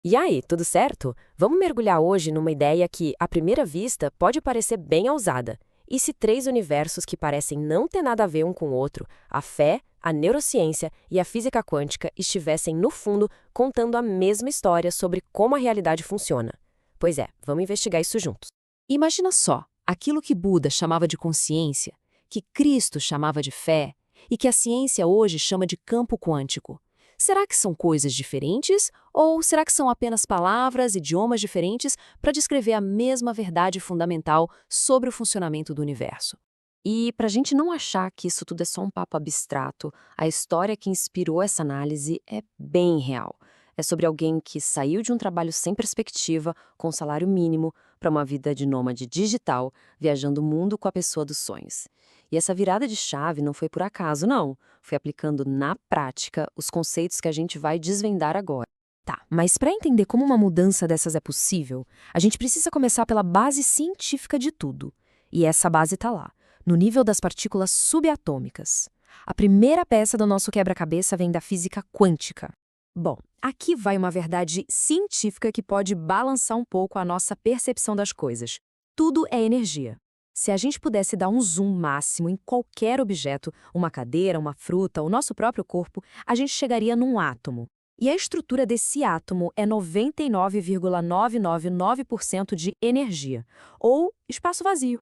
E aí, tudo certo? Vamos mergulhar hoje numa ideia que, à primeira vista, pode parecer bem ousada. E se três universos que parecem não ter nada a ver um com o outro, a fé, a neurociência e a física quântica, estivessem, no fundo, contando a mesma história sobre como a realidade funciona? Pois é, vamos investigar isso juntos. Imagina só, aquilo que Buda chamava de consciência, que Cristo chamava de fé e que a ciência hoje chama de campo quântico. Será que são coisas diferentes ou será que são apenas palavras, idiomas diferentes para descrever a mesma verdade fundamental sobre o funcionamento do universo? E para a gente não achar que isso tudo é só um papo abstrato, a história que inspirou essa análise é bem real. É sobre alguém que saiu de um trabalho sem perspectiva, com salário mínimo, para uma vida de nômade digital, viajando o mundo com a pessoa dos sonhos. E essa virada de chave não foi por acaso, não. Foi aplicando na prática os conceitos que a gente vai desvendar agora. Tá, mas para entender como uma mudança dessas é possível, a gente precisa começar pela base científica de tudo. E essa base está lá, no nível das partículas subatômicas. A primeira peça do nosso quebra-cabeça vem da física quântica. Bom, aqui vai uma verdade científica que pode balançar um pouco a nossa percepção das coisas. Tudo é energia. Se a gente pudesse dar um zoom máximo em qualquer objeto, uma cadeira, uma fruta, o nosso próprio corpo, a gente chegaria num átomo. E a estrutura desse átomo é 99,999% de energia, ou espaço vazio.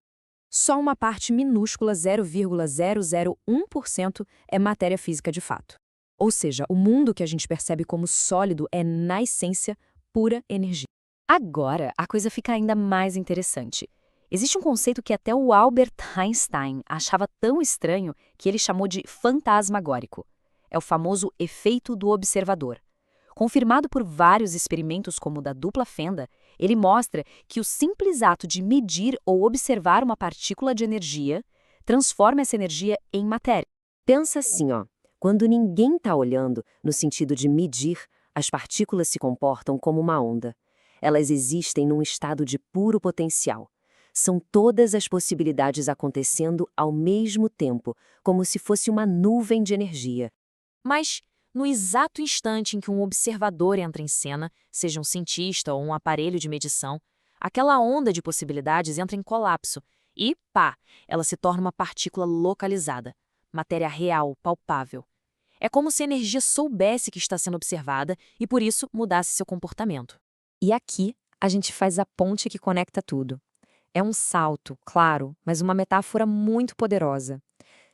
Só uma parte minúscula, 0,001%, é matéria física de fato. Ou seja, o mundo que a gente percebe como sólido é, na essência, pura energia. Agora, a coisa fica ainda mais interessante. Existe um conceito que até o Albert Einstein achava tão estranho que ele chamou de fantasmagórico. É o famoso efeito do observador. Confirmado por vários experimentos como o da dupla fenda, ele mostra que o simples ato de medir ou observar uma partícula de energia transforma essa energia em matéria. Pensa assim, ó. Quando ninguém está olhando, no sentido de medir, as partículas se comportam como uma onda. Elas existem num estado de puro potencial. São todas as possibilidades acontecendo ao mesmo tempo, como se fosse uma nuvem de energia. Mas, no exato instante em que um observador entra em cena, seja um cientista ou um aparelho de medição, aquela onda de possibilidades entra em colapso e, pá, ela se torna uma partícula localizada, matéria real, palpável. É como se a energia soubesse que está sendo observada e, por isso, mudasse seu comportamento. E aqui, a gente faz a ponte que conecta tudo. É um salto, claro, mas uma metáfora muito poderosa.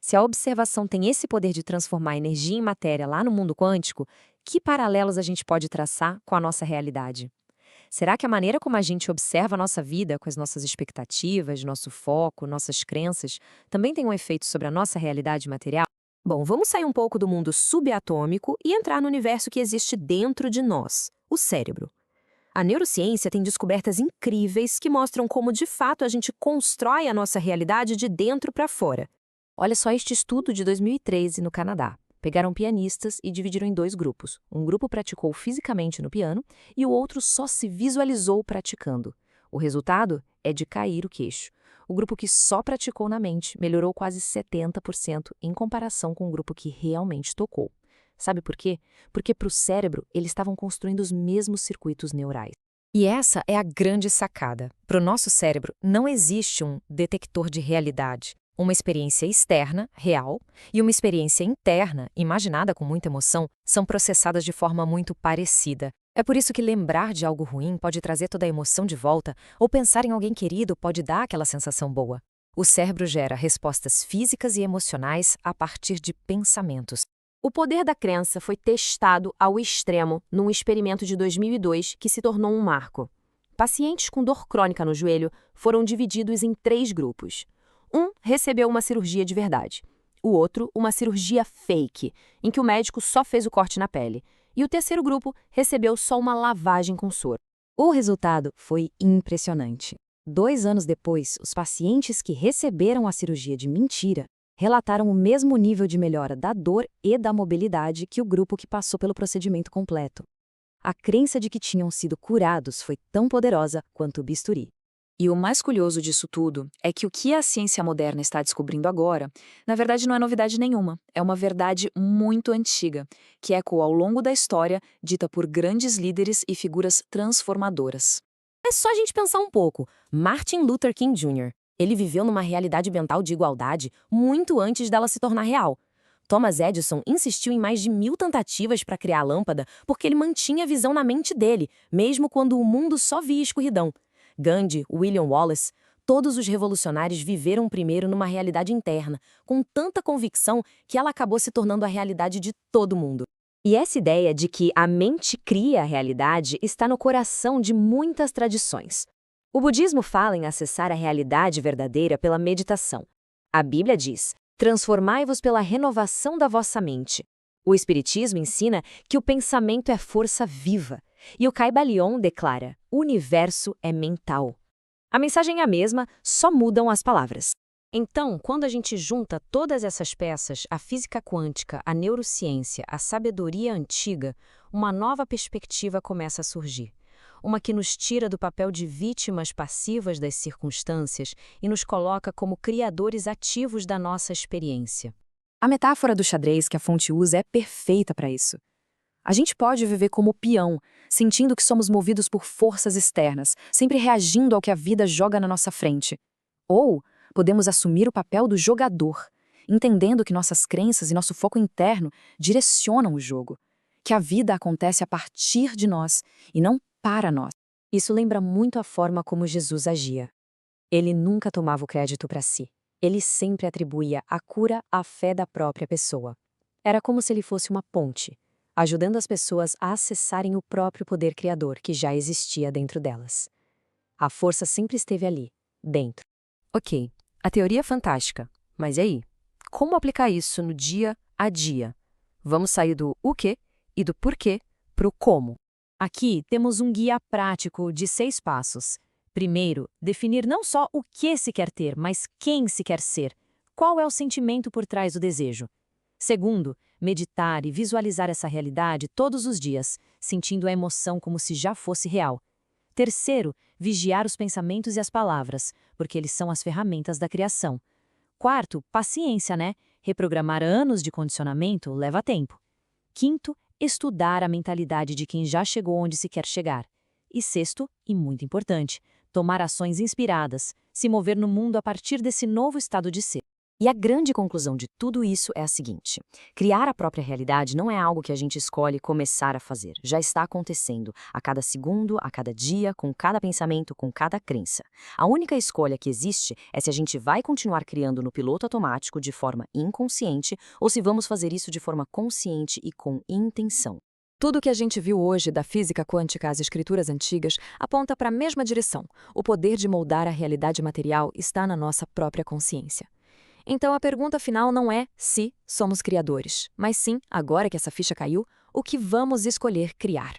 Se a observação tem esse poder de transformar energia em matéria lá no mundo quântico, que paralelos a gente pode traçar com a nossa realidade? Será que a maneira como a gente observa a nossa vida, com as nossas expectativas, nosso foco, nossas crenças, também tem um efeito sobre a nossa realidade material? Bom, vamos sair um pouco do mundo subatômico e entrar no universo que existe dentro de nós, o cérebro. A neurociência tem descobertas incríveis que mostram como, de fato, a gente constrói a nossa realidade de dentro para fora. Olha só este estudo de 2013 no Canadá. Pegaram pianistas e dividiram em dois grupos. Um grupo praticou fisicamente no piano e o outro só se visualizou praticando. O resultado é de cair o queixo. O grupo que só praticou na mente melhorou quase 70% em comparação com o grupo que realmente tocou. Sabe por quê? Porque para o cérebro eles estavam construindo os mesmos circuitos neurais. E essa é a grande sacada. Para o nosso cérebro não existe um detector de realidade. Uma experiência externa, real, e uma experiência interna, imaginada com muita emoção, são processadas de forma muito parecida. É por isso que lembrar de algo ruim pode trazer toda a emoção de volta, ou pensar em alguém querido pode dar aquela sensação boa. O cérebro gera respostas físicas e emocionais a partir de pensamentos. O poder da crença foi testado ao extremo num experimento de 2002 que se tornou um marco. Pacientes com dor crônica no joelho foram divididos em 3 grupos. Um recebeu uma cirurgia de verdade. O outro, uma cirurgia fake, em que o médico só fez o corte na pele. E o terceiro grupo recebeu só uma lavagem com soro. O resultado foi impressionante. 2 anos depois, os pacientes que receberam a cirurgia de mentira relataram o mesmo nível de melhora da dor e da mobilidade que o grupo que passou pelo procedimento completo. A crença de que tinham sido curados foi tão poderosa quanto o bisturi. E o mais curioso disso tudo é que o que a ciência moderna está descobrindo agora, na verdade não é novidade nenhuma, é uma verdade muito antiga, que ecoou ao longo da história, dita por grandes líderes e figuras transformadoras. É só a gente pensar um pouco. Martin Luther King Jr. Ele viveu numa realidade mental de igualdade muito antes dela se tornar real. Thomas Edison insistiu em mais de 1000 tentativas para criar a lâmpada porque ele mantinha a visão na mente dele, mesmo quando o mundo só via escuridão. Gandhi, William Wallace, todos os revolucionários viveram primeiro numa realidade interna, com tanta convicção que ela acabou se tornando a realidade de todo mundo. E essa ideia de que a mente cria a realidade está no coração de muitas tradições. O budismo fala em acessar a realidade verdadeira pela meditação. A Bíblia diz: transformai-vos pela renovação da vossa mente. O Espiritismo ensina que o pensamento é força viva. E o Kybalion declara: o universo é mental. A mensagem é a mesma, só mudam as palavras. Então, quando a gente junta todas essas peças, a física quântica, a neurociência, a sabedoria antiga, uma nova perspectiva começa a surgir. Uma que nos tira do papel de vítimas passivas das circunstâncias e nos coloca como criadores ativos da nossa experiência. A metáfora do xadrez que a fonte usa é perfeita para isso. A gente pode viver como peão, sentindo que somos movidos por forças externas, sempre reagindo ao que a vida joga na nossa frente. Ou podemos assumir o papel do jogador, entendendo que nossas crenças e nosso foco interno direcionam o jogo, que a vida acontece a partir de nós e não para nós. Isso lembra muito a forma como Jesus agia. Ele nunca tomava o crédito para si. Ele sempre atribuía a cura à fé da própria pessoa. Era como se ele fosse uma ponte, ajudando as pessoas a acessarem o próprio poder criador que já existia dentro delas. A força sempre esteve ali, dentro. Ok, a teoria é fantástica, mas e aí? Como aplicar isso no dia a dia? Vamos sair do o quê e do porquê para o como. Aqui temos um guia prático de 6 passos. Primeiro, definir não só o que se quer ter, mas quem se quer ser. Qual é o sentimento por trás do desejo? Segundo, meditar e visualizar essa realidade todos os dias, sentindo a emoção como se já fosse real. Terceiro, vigiar os pensamentos e as palavras, porque eles são as ferramentas da criação. Quarto, paciência, né? Reprogramar anos de condicionamento leva tempo. Quinto, estudar a mentalidade de quem já chegou onde se quer chegar. E sexto, e muito importante, tomar ações inspiradas, se mover no mundo a partir desse novo estado de ser. E a grande conclusão de tudo isso é a seguinte: criar a própria realidade não é algo que a gente escolhe começar a fazer. Já está acontecendo, a cada segundo, a cada dia, com cada pensamento, com cada crença. A única escolha que existe é se a gente vai continuar criando no piloto automático de forma inconsciente ou se vamos fazer isso de forma consciente e com intenção. Tudo que a gente viu hoje, da física quântica às escrituras antigas, aponta para a mesma direção. O poder de moldar a realidade material está na nossa própria consciência. Então a pergunta final não é se somos criadores, mas sim, agora que essa ficha caiu, o que vamos escolher criar.